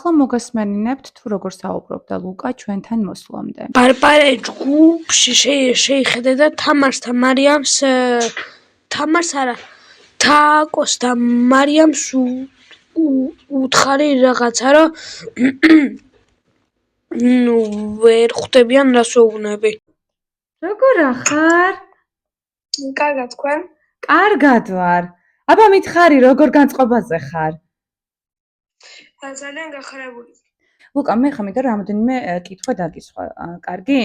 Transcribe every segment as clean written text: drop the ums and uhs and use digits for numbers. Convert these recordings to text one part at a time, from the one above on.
ახლა მოგესმენინებთ თუ როგორ საუბრობდა ლუკა ჩვენთან მოსვლამდე. ბარბარე ჯგუფში შეიხედე და თამარს არა თაკოს და მარიამს უთხარი რაღაცა რომ ვერ ხვდებიან რას ვეუბნები. როგორ ახარ? კარგად თქვენ? კარგად ვარ. აბა მითხარი როგორ განწყობაზე ხარ? ძალიან გახარებული. ლუკა მე ხომ მინდა რამოდენიმე კითხვა დაგისვა. კარგი?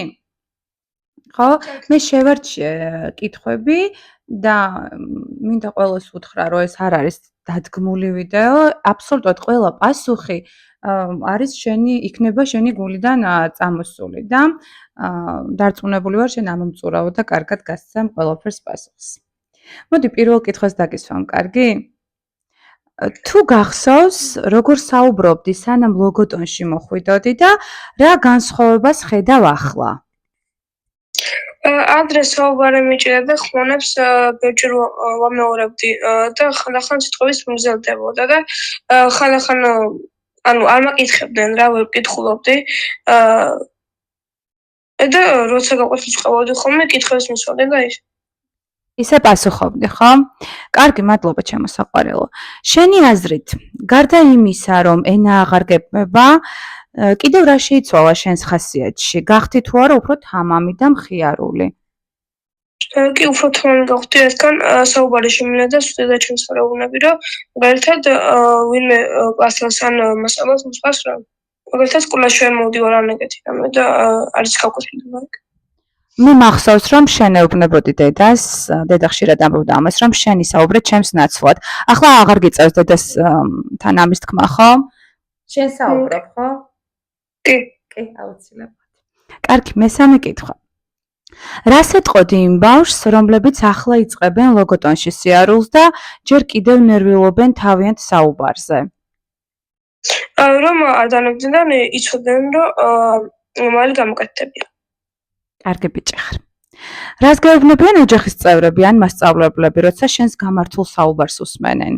ხო? მე შევარჩიე კითხვები და მინდა ყველას უთხრა რომ ეს არ არის დადგმული ვიდეო, აბსოლუტურად ყველა პასუხი იქნება შენი გულიდან წამოსული და დარწმუნებული ვარ შენ ამომწურავო და კარგად გასცემ ყველაფერს პასუხს. მოდი პირველ კითხვას დაგისვამ, კარგი? თუ გახსოვს, როგორ საუბრობდი სანამ ლოგოტონში მოხვიდოდი და რა განსხვავებას ხედავ ახლა? ადრე საუბარი მიჭირდა და ხმონებს ბევრჯერ ვამეორებდი და ხანდახან სიტყვების მგრძელდებოდა და ხანდახან არ მაკითხებდნენ რა ვერ ვკითხულობდი და როცა გაყვეთილს ვყავდი ხოლმე კითხვებს მისვამდი და ისე პასუხობდი, ხო? კარგი, მადლობა ჩემო საყვარელო. შენი აზრით, გარდა იმისა, რომ ენა აღარ გებმება, კიდევ რა შეიცვალა შენს ხასიათში? გახდი თუ არა უფრო თამამი და მხიარული? კი, უფრო თამამი გავხდი, რადგან საუბარი შემინა და სვდედა ჩემს ვეუბნები, რომ მაგალითად ვინმე კლასელს ან მასწავლებლს მოსწონს რომ მაგალითად სკოლაში ვერ მოვდივარ ან ეგეთი რამე და არის გაკვეთილება იქ. მე მახსოვს რომ შენ ეუბნებოდი დედას, დედა ხშირად ამბობდა ამას, რომ შენი საუბრე ჩემს ნაცვლად. ახლა აღარ გიწევს დედასთან ამის თქმა, ხო? შენ საუბრობ, ხო? კი. კი, აუცილებლად. კარგი, მესამე კითხვა. რას ეტყოდი იმ ბავშვს, რომლებიც ახლა იწყებენ ლოგოტონში სიარულს და ჯერ კიდევ ნერვიულობენ თავიანთ საუბარზე? რომ არ დანებდნენ, იცოდნენ, რომ მალე გამოკეთდებიან. კარგი ბიჭი ხარ. რას გეუბნებიან ოჯახის წევრები ან მასწავლებლები, როცა შენს გამართულ საუბარს უსმენენ?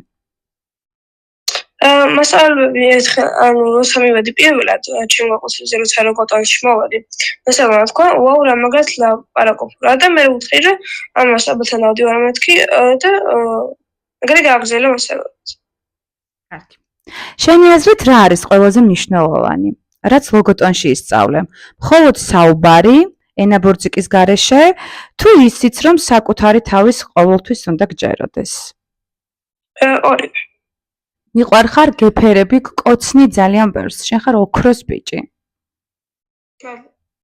მასწავლებლები ერთხელ როცა მივედი პირველად ჩემ გაკვეთილზე როცა ლოგოტონში მოვედი, მასწავლებლმა თქვა, ვაუ რა მაგათ ლაპარაკობ რა და მე ვუთხრი რომ ამ მასწავლებელთან დავდივარ მეთქი და ეგრე გააგრძელა მასწავლებლად. კარგი. შენი აზრით რა არის ყველაზე მნიშვნელოვანი? რაც ლოგოტონში ისწავლე? მხოლოდ საუბარი ენა ბორციკის გარეშე თუ ისიც რომ საკუთარი თავის ყოველთვის უნდა გჯეროდეს? ორივე. მიყვარხარ გეფერები გკოცნი ძალიან ბევრს, შენ ხარ ოქროს ბიჭი. კარგი.